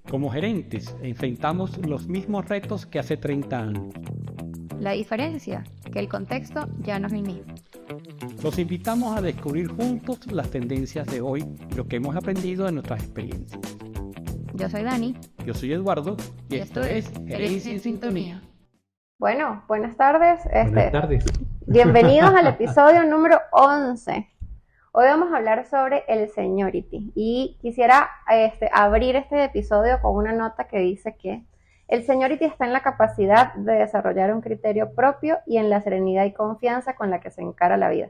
Como gerentes, enfrentamos los mismos retos que hace 30 años. La diferencia, que el contexto ya no es el mismo. Los invitamos a descubrir juntos las tendencias de hoy y lo que hemos aprendido de nuestras experiencias. Yo soy Dani. Yo soy Eduardo y esto es Gerencia en Sintonía. Bueno, buenas tardes. Buenas tardes. Bienvenidos al episodio número 11. Hoy vamos a hablar sobre el seniority y quisiera abrir este episodio con una nota que dice que el seniority está en la capacidad de desarrollar un criterio propio y en la serenidad y confianza con la que se encara la vida.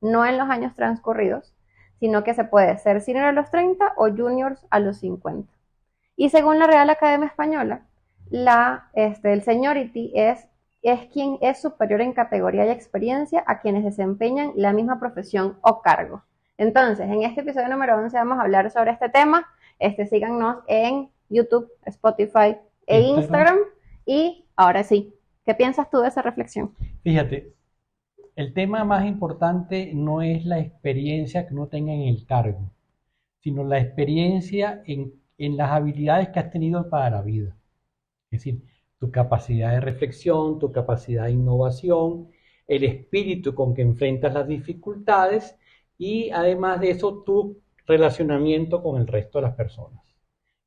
No en los años transcurridos, sino que se puede ser senior a los 30 o juniors a los 50. Y según la Real Academia Española, el seniority es quien es superior en categoría y experiencia a quienes desempeñan la misma profesión o cargo. Entonces, en este episodio número 11 vamos a hablar sobre este tema. Síganos en YouTube, Spotify e Instagram. Y ahora sí, ¿qué piensas tú de esa reflexión? Fíjate, el tema más importante no es la experiencia que uno tenga en el cargo, sino la experiencia en las habilidades que has tenido para la vida. Es decir, tu capacidad de reflexión, tu capacidad de innovación, el espíritu con que enfrentas las dificultades y además de eso tu relacionamiento con el resto de las personas.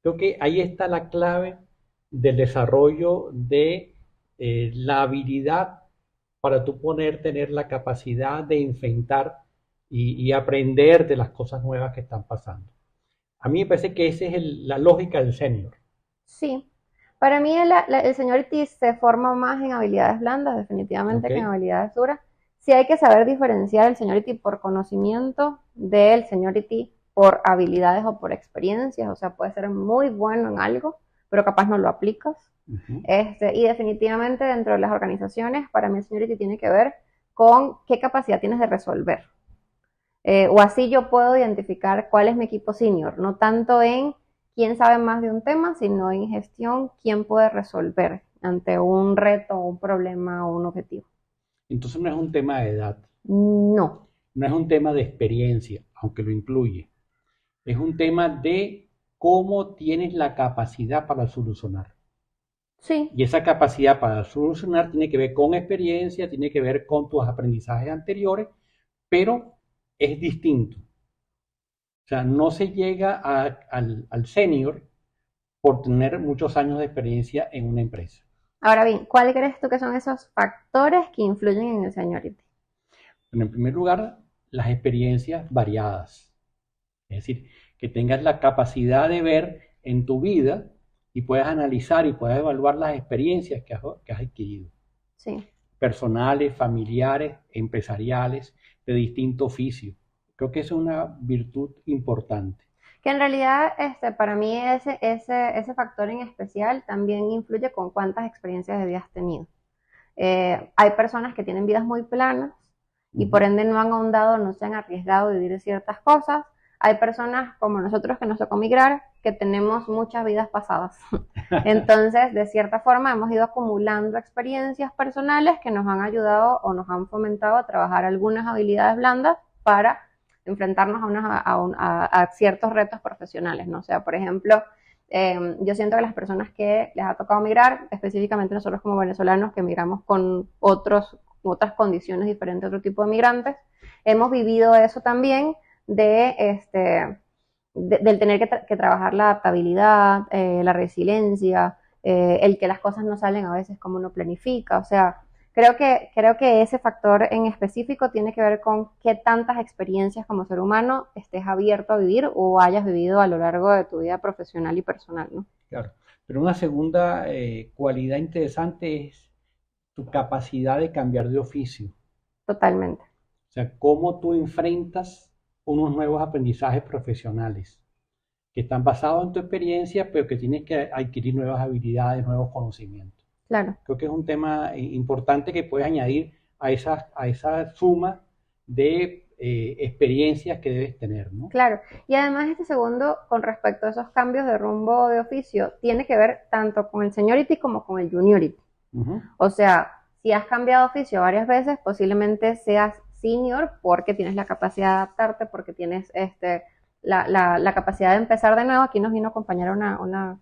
Creo que ahí está la clave del desarrollo de la habilidad para tú tener la capacidad de enfrentar y aprender de las cosas nuevas que están pasando. A mí me parece que esa es la lógica del senior. Sí. Para mí el seniority se forma más en habilidades blandas, definitivamente, que en habilidades duras. Sí hay que saber diferenciar el seniority por conocimiento del seniority por habilidades o por experiencias. O sea, puede ser muy bueno en algo, pero capaz no lo aplicas. Y definitivamente dentro de las organizaciones, para mí el seniority tiene que ver con qué capacidad tienes de resolver. O así yo puedo identificar cuál es mi equipo senior, no tanto en quién sabe más de un tema, sino en gestión, quién puede resolver ante un reto, un problema o un objetivo. Entonces no es un tema de edad. No. No es un tema de experiencia, aunque lo incluye. Es un tema de cómo tienes la capacidad para solucionar. Sí. Y esa capacidad para solucionar tiene que ver con experiencia, tiene que ver con tus aprendizajes anteriores, pero es distinto. O sea, no se llega al senior por tener muchos años de experiencia en una empresa. Ahora bien, ¿cuál crees tú que son esos factores que influyen en el seniority? Bueno, en primer lugar, las experiencias variadas. Es decir, que tengas la capacidad de ver en tu vida y puedas analizar y puedas evaluar las experiencias que has adquirido. Sí. Personales, familiares, empresariales, de distinto oficio. Creo que es una virtud importante. Que en realidad para mí ese factor en especial también influye con cuántas experiencias de vida has tenido. Hay personas que tienen vidas muy planas y por ende no han ahondado, no se han arriesgado a vivir ciertas cosas. Hay personas como nosotros que nos tocó migrar, que tenemos muchas vidas pasadas. Entonces, de cierta forma, hemos ido acumulando experiencias personales que nos han ayudado o nos han fomentado a trabajar algunas habilidades blandas para enfrentarnos a ciertos retos profesionales, ¿no? O sea, por ejemplo, yo siento que las personas que les ha tocado migrar, específicamente nosotros como venezolanos que migramos con otras condiciones diferentes, otro tipo de migrantes, hemos vivido eso también del tener que trabajar la adaptabilidad, la resiliencia, el que las cosas no salen a veces como uno planifica. O sea, creo que ese factor en específico tiene que ver con qué tantas experiencias como ser humano estés abierto a vivir o hayas vivido a lo largo de tu vida profesional y personal, ¿no? Claro, pero una segunda cualidad interesante es tu capacidad de cambiar de oficio. Totalmente. O sea, cómo tú enfrentas unos nuevos aprendizajes profesionales que están basados en tu experiencia, pero que tienes que adquirir nuevas habilidades, nuevos conocimientos. Claro. Creo que es un tema importante que puedes añadir a esa suma de experiencias que debes tener, ¿no? Claro, y además este segundo, con respecto a esos cambios de rumbo de oficio, tiene que ver tanto con el seniority como con el juniority. O sea, si has cambiado de oficio varias veces, posiblemente seas senior porque tienes la capacidad de adaptarte, porque tienes la capacidad de empezar de nuevo. Aquí nos vino a acompañar una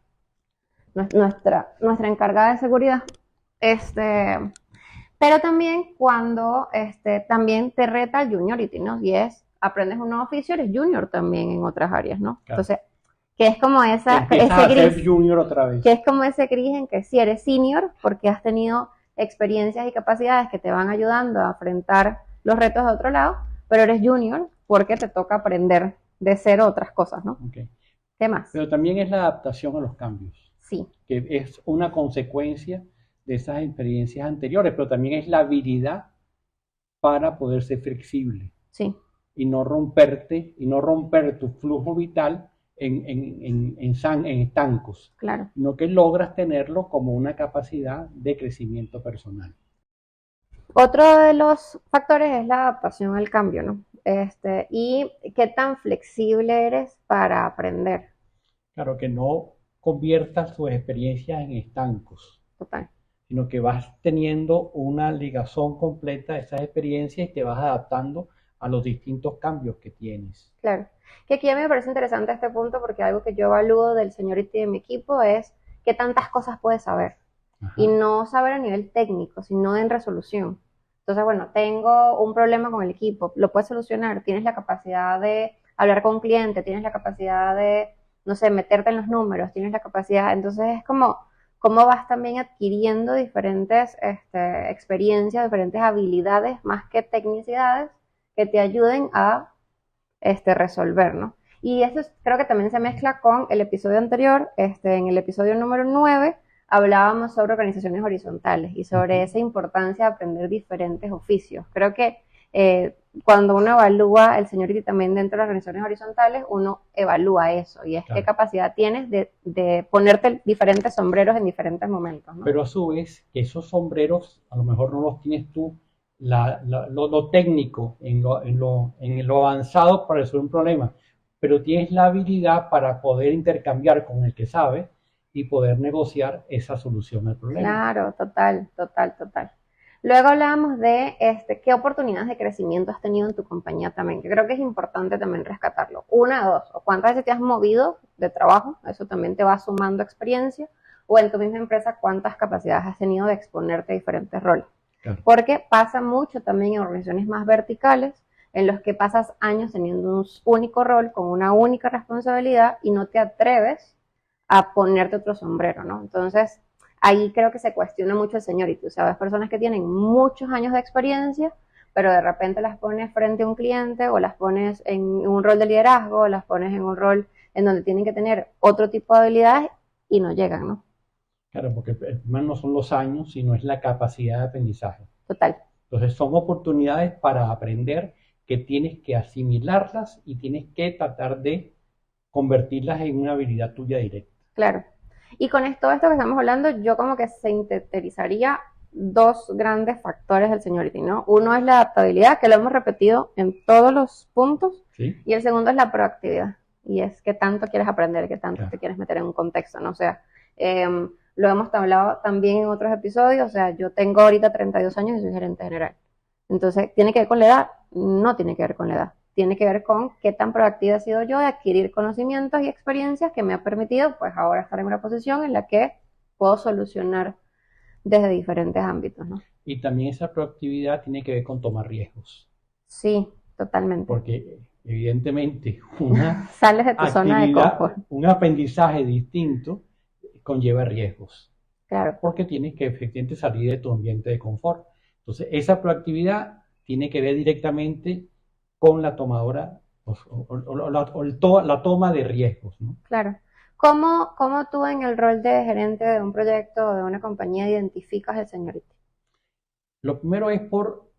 nuestra encargada de seguridad. Pero también cuando también te reta el juniority, ¿no? Y aprendes un nuevo oficio, eres junior también en otras áreas, ¿no? Claro. Entonces, que es como ese a gris, ser junior otra vez. que es como ese gris en que sí eres senior porque has tenido experiencias y capacidades que te van ayudando a enfrentar los retos de otro lado, pero eres junior porque te toca aprender de cero otras cosas, ¿no? Okay. ¿Qué más? Pero también es la adaptación a los cambios, Sí, que es una consecuencia de esas experiencias anteriores, pero también es la habilidad para poder ser flexible sí, y no romper tu flujo vital en estancos, claro. sino que logras tenerlo como una capacidad de crecimiento personal. Otro de los factores es la adaptación al cambio, ¿no? Y qué tan flexible eres para aprender. Claro, que no conviertas tus experiencias en estancos, Total. sino que vas teniendo una ligazón completa de esas experiencias y te vas adaptando a los distintos cambios que tienes. Claro. Que aquí a mí me parece interesante este punto porque algo que yo evalúo del seniority de mi equipo es qué tantas cosas puedes saber. Ajá. Y no saber a nivel técnico, sino en resolución. Entonces, bueno, tengo un problema con el equipo, lo puedes solucionar, tienes la capacidad de hablar con un cliente, tienes la capacidad de, no sé, meterte en los números, tienes la capacidad, entonces es como cómo vas también adquiriendo diferentes experiencias, diferentes habilidades, más que tecnicidades, que te ayuden a resolver, ¿no? Y eso creo que también se mezcla con el episodio anterior, en el episodio número 9, hablábamos sobre organizaciones horizontales y sobre esa importancia de aprender diferentes oficios. Creo que cuando uno evalúa el seniority también dentro de las organizaciones horizontales, uno evalúa eso y es claro. qué capacidad tienes de ponerte diferentes sombreros en diferentes momentos, ¿no? Pero a su vez, que esos sombreros a lo mejor no los tienes tú, lo técnico, en lo avanzado para resolver un problema, pero tienes la habilidad para poder intercambiar con el que sabe y poder negociar esa solución al problema. Claro, total. Luego hablábamos de qué oportunidades de crecimiento has tenido en tu compañía también, que creo que es importante también rescatarlo. Una, dos, o cuántas veces te has movido de trabajo, eso también te va sumando experiencia, o en tu misma empresa cuántas capacidades has tenido de exponerte a diferentes roles. Claro. Porque pasa mucho también en organizaciones más verticales, en los que pasas años teniendo un único rol, con una única responsabilidad y no te atreves a ponerte otro sombrero, ¿no? Entonces, ahí creo que se cuestiona mucho el seniority. O sea, ves personas que tienen muchos años de experiencia, pero de repente las pones frente a un cliente o las pones en un rol de liderazgo o las pones en un rol en donde tienen que tener otro tipo de habilidades y no llegan, ¿no? Claro, porque el problema no son los años, sino es la capacidad de aprendizaje. Total. Entonces son oportunidades para aprender que tienes que asimilarlas y tienes que tratar de convertirlas en una habilidad tuya directa. Claro. Y con todo esto que estamos hablando, yo como que sintetizaría dos grandes factores del seniority, ¿no? Uno es la adaptabilidad, que lo hemos repetido en todos los puntos, ¿Sí? Y el segundo es la proactividad, y es qué tanto quieres aprender, qué tanto Claro. te quieres meter en un contexto, ¿no? O sea, lo hemos hablado también en otros episodios, o sea, yo tengo ahorita 32 años y soy gerente general. Entonces, ¿tiene que ver con la edad? No tiene que ver con la edad. Tiene que ver con qué tan proactiva he sido yo de adquirir conocimientos y experiencias que me ha permitido, pues, ahora estar en una posición en la que puedo solucionar desde diferentes ámbitos, ¿no? Y también esa proactividad tiene que ver con tomar riesgos. Sí, totalmente. Porque evidentemente Sales de tu zona de confort. un aprendizaje distinto conlleva riesgos. Claro. Porque tienes que efectivamente salir de tu ambiente de confort. Entonces, esa proactividad tiene que ver directamente con la tomadora la toma de riesgos, ¿no? Claro. ¿Cómo tú en el rol de gerente de un proyecto o de una compañía identificas el seniority? Lo primero es por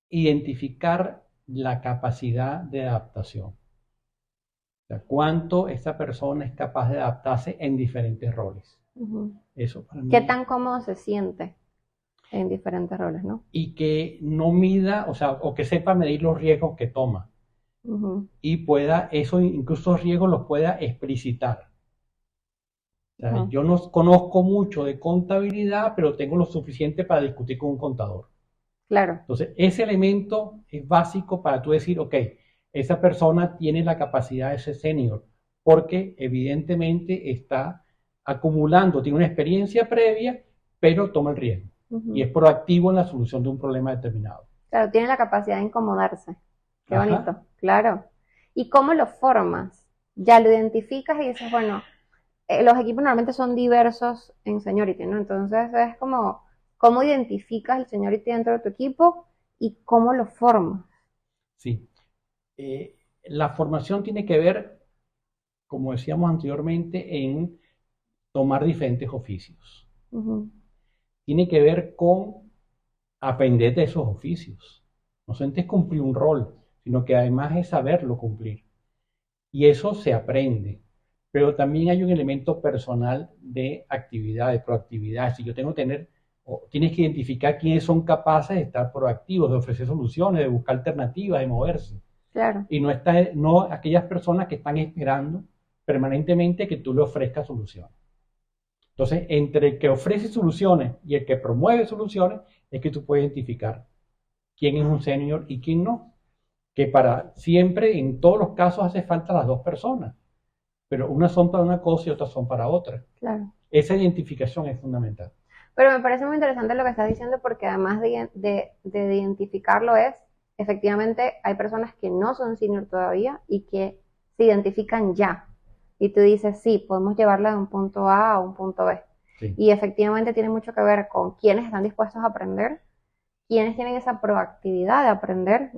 identificar la capacidad de adaptación. O sea, cuánto esta persona es capaz de adaptarse en diferentes roles. Uh-huh. Eso para mí. ¿Qué tan cómodo se siente en diferentes roles, no? Y que no mida, o sea, o que sepa medir los riesgos que toma. Uh-huh. Y pueda, eso, incluso los riesgos los pueda explicitar. O sea, Uh-huh. yo no conozco mucho de contabilidad, pero tengo lo suficiente para discutir con un contador. Claro. Entonces, ese elemento es básico para tú decir, ok, esa persona tiene la capacidad de ser senior, porque evidentemente está acumulando, tiene una experiencia previa, pero toma el riesgo y es proactivo en la solución de un problema determinado. Claro, tiene la capacidad de incomodarse. Qué Ajá. bonito, claro. ¿Y cómo lo formas? Ya lo identificas y dices, bueno, los equipos normalmente son diversos en seniority, ¿no? Entonces es como, ¿cómo identificas el seniority dentro de tu equipo y cómo lo formas? Sí. La formación tiene que ver, como decíamos anteriormente, en tomar diferentes oficios. Ujú. Tiene que ver con aprender de esos oficios. No solamente es cumplir un rol, sino que además es saberlo cumplir. Y eso se aprende. Pero también hay un elemento personal de actividad, de proactividad. Si yo tengo que tener, o tienes que identificar quiénes son capaces de estar proactivos, de ofrecer soluciones, de buscar alternativas, de moverse. Claro, Y no aquellas personas que están esperando permanentemente que tú le ofrezcas soluciones. Entonces, entre el que ofrece soluciones y el que promueve soluciones, es que tú puedes identificar quién es un senior y quién no. Que para siempre, en todos los casos, hace falta las dos personas, pero unas son para una cosa y otras son para otra. claro. Esa identificación es fundamental. Pero me parece muy interesante lo que estás diciendo porque además de identificarlo es, efectivamente, hay personas que no son senior todavía y que se identifican ya. Y tú dices, sí, podemos llevarla de un punto A a un punto B. Sí. Y efectivamente tiene mucho que ver con quiénes están dispuestos a aprender, quiénes tienen esa proactividad de aprender.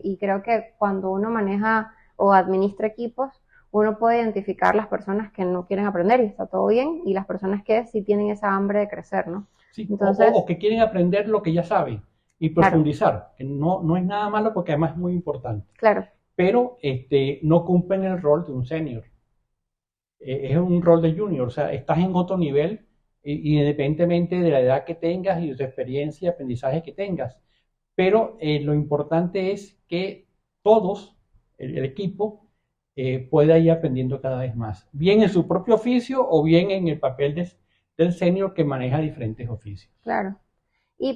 Y creo que cuando uno maneja o administra equipos, uno puede identificar las personas que no quieren aprender y está todo bien, y las personas que sí tienen esa hambre de crecer, ¿no? Sí. Entonces, o que quieren aprender lo que ya saben y claro, profundizar, que no es nada malo porque además es muy importante, claro, pero no cumplen el rol de un senior. Es un rol de junior, o sea, estás en otro nivel independientemente de la edad que tengas y de tu experiencia y aprendizaje que tengas. Pero lo importante es que todos, el equipo, pueda ir aprendiendo cada vez más, bien en su propio oficio o bien en el papel del senior que maneja diferentes oficios. claro.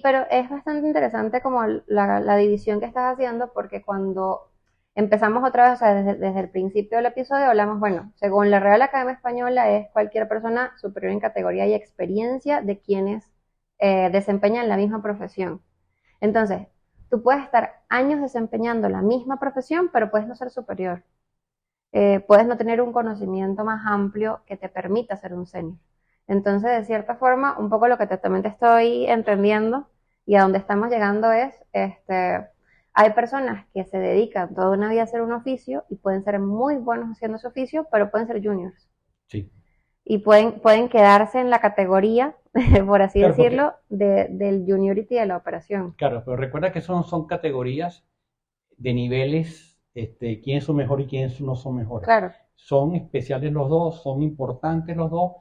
Pero es bastante interesante como la división que estás haciendo, porque cuando empezamos otra vez, o sea, desde el principio del episodio hablamos, bueno, según la Real Academia Española es cualquier persona superior en categoría y experiencia de quienes desempeñan la misma profesión. Entonces, tú puedes estar años desempeñando la misma profesión, pero puedes no ser superior. Puedes no tener un conocimiento más amplio que te permita ser un senior. Entonces, de cierta forma, un poco lo que también te estoy entendiendo y a donde estamos llegando es, hay personas que se dedican toda una vida a hacer un oficio y pueden ser muy buenos haciendo ese oficio, pero pueden ser juniors. Sí. Y pueden quedarse en la categoría, por así Claro, decirlo, del juniority de la operación. Claro, pero recuerda que son categorías de niveles, quiénes son mejores y quiénes no son mejores. Claro. Son especiales los dos, son importantes los dos.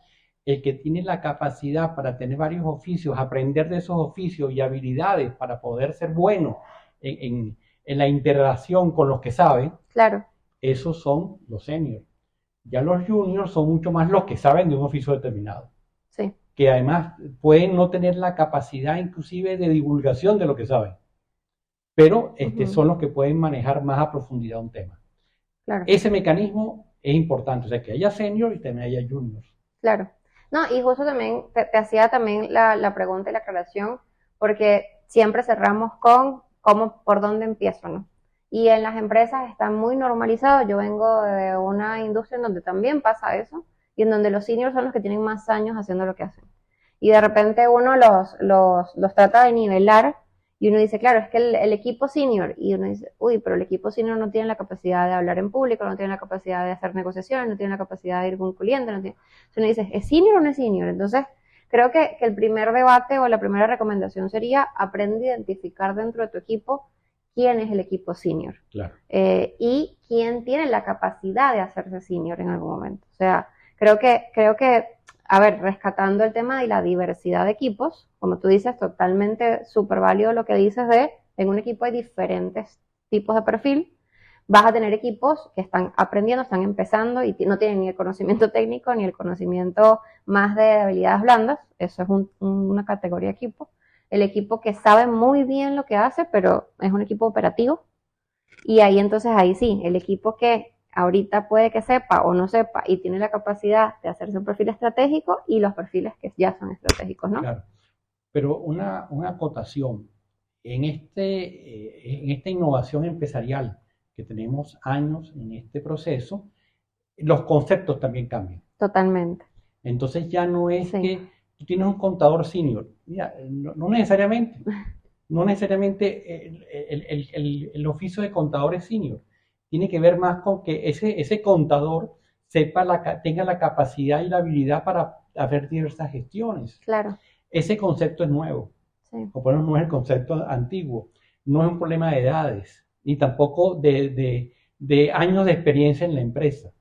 El que tiene la capacidad para tener varios oficios, aprender de esos oficios y habilidades para poder ser bueno en la interacción con los que saben, Claro. esos son los seniors. Ya los juniors son mucho más los que saben de un oficio determinado, Sí. que además pueden no tener la capacidad inclusive de divulgación de lo que saben, pero son los que pueden manejar más a profundidad un tema. Claro. Ese mecanismo es importante, o sea, que haya seniors y también haya juniors. Claro. No, y justo también te hacía también la pregunta y la aclaración, porque siempre cerramos con por dónde empiezo, ¿no? Y en las empresas está muy normalizado. Yo vengo de una industria en donde también pasa eso, y en donde los seniors son los que tienen más años haciendo lo que hacen. Y de repente uno los trata de nivelar, y uno dice, claro, es que el equipo senior, y uno dice, uy, pero el equipo senior no tiene la capacidad de hablar en público, no tiene la capacidad de hacer negociaciones, no tiene la capacidad de ir con un cliente, no tiene... Entonces uno dice, ¿es senior o no es senior? Entonces, creo que el primer debate o la primera recomendación sería aprende a identificar dentro de tu equipo quién es el equipo senior. Claro. Y quién tiene la capacidad de hacerse senior en algún momento. O sea, creo que, a ver, rescatando el tema de la diversidad de equipos, como tú dices, totalmente súper válido lo que dices en un equipo hay diferentes tipos de perfil. Vas a tener equipos que están aprendiendo, están empezando y no tienen ni el conocimiento técnico ni el conocimiento más de habilidades blandas. Eso es una categoría de equipo. El equipo que sabe muy bien lo que hace, pero es un equipo operativo. Y ahí entonces, ahí sí, el equipo que ahorita puede que sepa o no sepa y tiene la capacidad de hacerse un perfil estratégico y los perfiles que ya son estratégicos, ¿no? Claro. Pero una acotación. En esta innovación empresarial que tenemos años en este proceso, los conceptos también cambian. Totalmente. Entonces ya no es Sí. que tú tienes un contador senior. Mira, no necesariamente. No necesariamente el oficio de contador es senior. Tiene que ver más con que ese contador tenga la capacidad y la habilidad para hacer diversas gestiones. Claro. Ese concepto es nuevo. Sí. O por lo menos no es el concepto antiguo. No es un problema de edades, ni tampoco de años de experiencia en la empresa.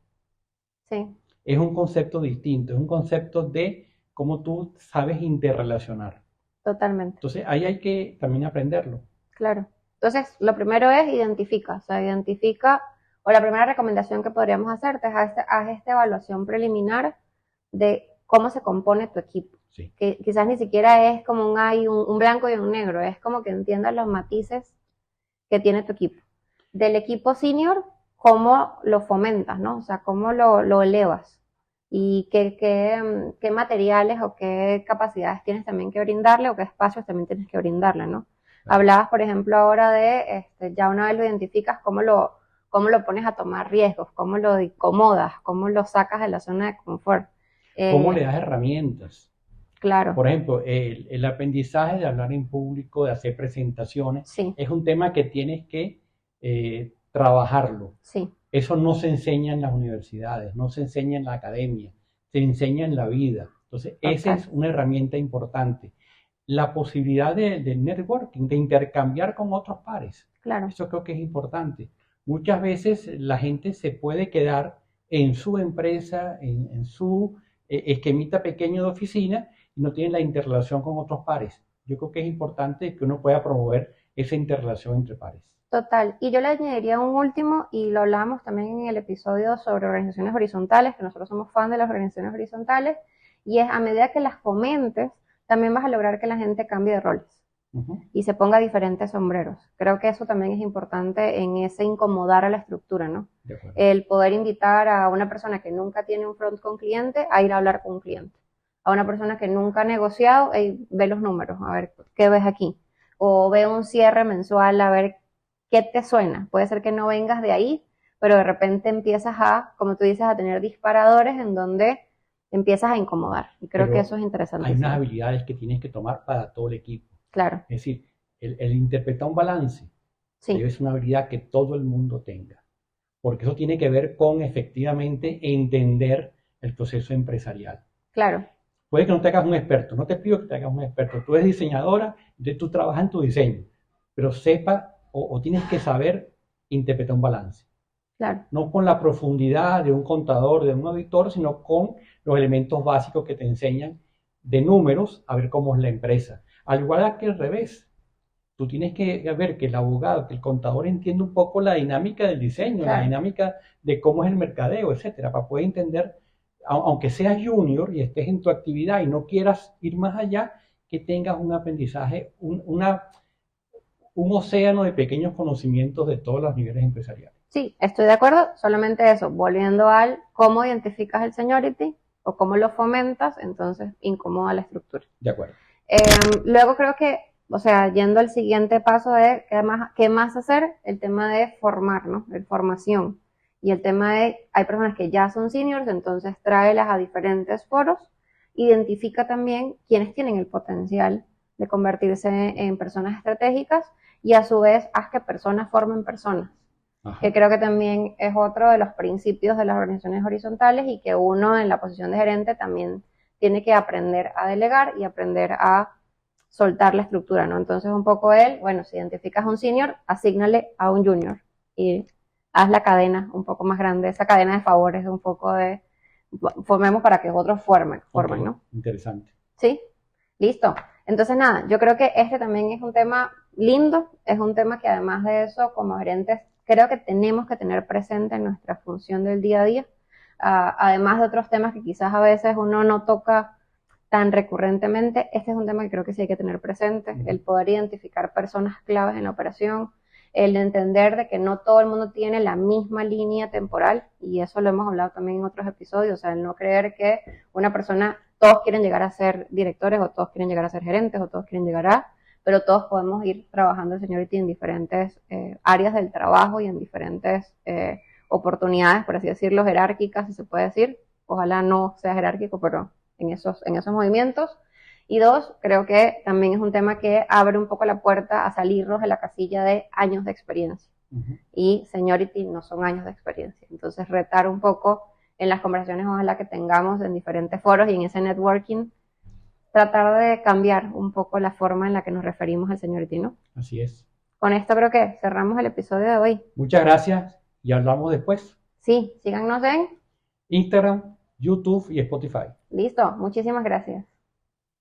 Sí. Es un concepto distinto, es un concepto de cómo tú sabes interrelacionar. Totalmente. Entonces ahí hay que también aprenderlo. Claro. Entonces, lo primero es identifica, o la primera recomendación que podríamos hacerte es haz esta evaluación preliminar de cómo se compone tu equipo. Sí. Que quizás ni siquiera es como un blanco y un negro, es como que entiendas los matices que tiene tu equipo. Del equipo senior, cómo lo fomentas, ¿no? O sea, cómo lo elevas y qué materiales o qué capacidades tienes también que brindarle o qué espacios también tienes que brindarle, ¿no? Hablabas, por ejemplo, ahora de, ya una vez lo identificas, cómo lo pones a tomar riesgos, cómo lo incomodas, cómo lo sacas de la zona de confort. ¿Cómo le das herramientas? Claro. Por ejemplo, el aprendizaje de hablar en público, de hacer presentaciones, Sí. es un tema que tienes que trabajarlo. Sí. Eso no se enseña en las universidades, no se enseña en la academia, se enseña en la vida. Entonces, esa es una herramienta importante. La posibilidad de networking, de intercambiar con otros pares. Claro. Eso creo que es importante. Muchas veces la gente se puede quedar en su empresa, en su esquemita pequeño de oficina y no tiene la interrelación con otros pares. Yo creo que es importante que uno pueda promover esa interrelación entre pares. Total. Y yo le añadiría un último, y lo hablábamos también en el episodio sobre organizaciones horizontales, que nosotros somos fan de las organizaciones horizontales, y es a medida que las fomentes, también vas a lograr que la gente cambie de roles y se ponga diferentes sombreros. Creo que eso también es importante en ese incomodar a la estructura, ¿no? El poder invitar a una persona que nunca tiene un front con cliente a ir a hablar con un cliente. A una persona que nunca ha negociado, ve los números, a ver qué ves aquí. O ve un cierre mensual, a ver qué te suena. Puede ser que no vengas de ahí, pero de repente empiezas a, como tú dices, a tener disparadores en donde empiezas a incomodar. Y creo que eso es interesante. Hay unas habilidades que tienes que tomar para todo el equipo. Claro. Es decir, el interpretar un balance debe ser una habilidad que todo el mundo tenga. Porque eso tiene que ver con efectivamente entender el proceso empresarial. Claro. Puede que no te hagas un experto, no te pido que te hagas un experto. Tú eres diseñadora, entonces tú trabajas en tu diseño, pero sepa o tienes que saber interpretar un balance. Claro. No con la profundidad de un contador, de un auditor, sino con los elementos básicos que te enseñan de números a ver cómo es la empresa. Al igual que al revés. Tú tienes que ver que el abogado, que el contador entienda un poco la dinámica del diseño, la dinámica de cómo es el mercadeo, etcétera, para poder entender, aunque seas junior y estés en tu actividad y no quieras ir más allá, que tengas un aprendizaje, un océano de pequeños conocimientos de todos los niveles empresariales. Sí, estoy de acuerdo, solamente eso, volviendo al cómo identificas el seniority o cómo lo fomentas, entonces incomoda la estructura. De acuerdo. Luego creo que, o sea, yendo al siguiente paso de qué más hacer, el tema de formar, ¿no? De formación. Y el tema de, hay personas que ya son seniors, entonces tráelas a diferentes foros, identifica también quienes tienen el potencial de convertirse en personas estratégicas y a su vez haz que personas formen personas. Ajá. Que creo que también es otro de los principios de las organizaciones horizontales y que uno en la posición de gerente también tiene que aprender a delegar y aprender a soltar la estructura, ¿no? Entonces un poco bueno, si identificas un senior, asígnale a un junior y haz la cadena un poco más grande, esa cadena de favores, un poco de formemos para que otros formen, okay, ¿no? Interesante. Sí, listo. Entonces nada, yo creo que este también es un tema lindo, es un tema que además de eso, como gerentes, creo que tenemos que tener presente en nuestra función del día a día, además de otros temas que quizás a veces uno no toca tan recurrentemente, este es un tema que creo que sí hay que tener presente, el poder identificar personas claves en la operación, el entender de que no todo el mundo tiene la misma línea temporal, y eso lo hemos hablado también en otros episodios, o sea, el no creer que una persona, todos quieren llegar a ser directores, o todos quieren llegar a ser gerentes, o todos quieren llegar a, pero todos podemos ir trabajando en seniority en diferentes áreas del trabajo y en diferentes oportunidades, por así decirlo, jerárquicas, si se puede decir. Ojalá no sea jerárquico, pero en esos movimientos. Y dos, creo que también es un tema que abre un poco la puerta a salirnos de la casilla de años de experiencia. Y seniority no son años de experiencia. Entonces, retar un poco en las conversaciones, ojalá que tengamos en diferentes foros y en ese networking, tratar de cambiar un poco la forma en la que nos referimos al seniority, ¿no? Así es. Con esto creo que cerramos el episodio de hoy. Muchas gracias y hablamos después. Sí, síganos en Instagram, YouTube y Spotify. Listo, muchísimas gracias.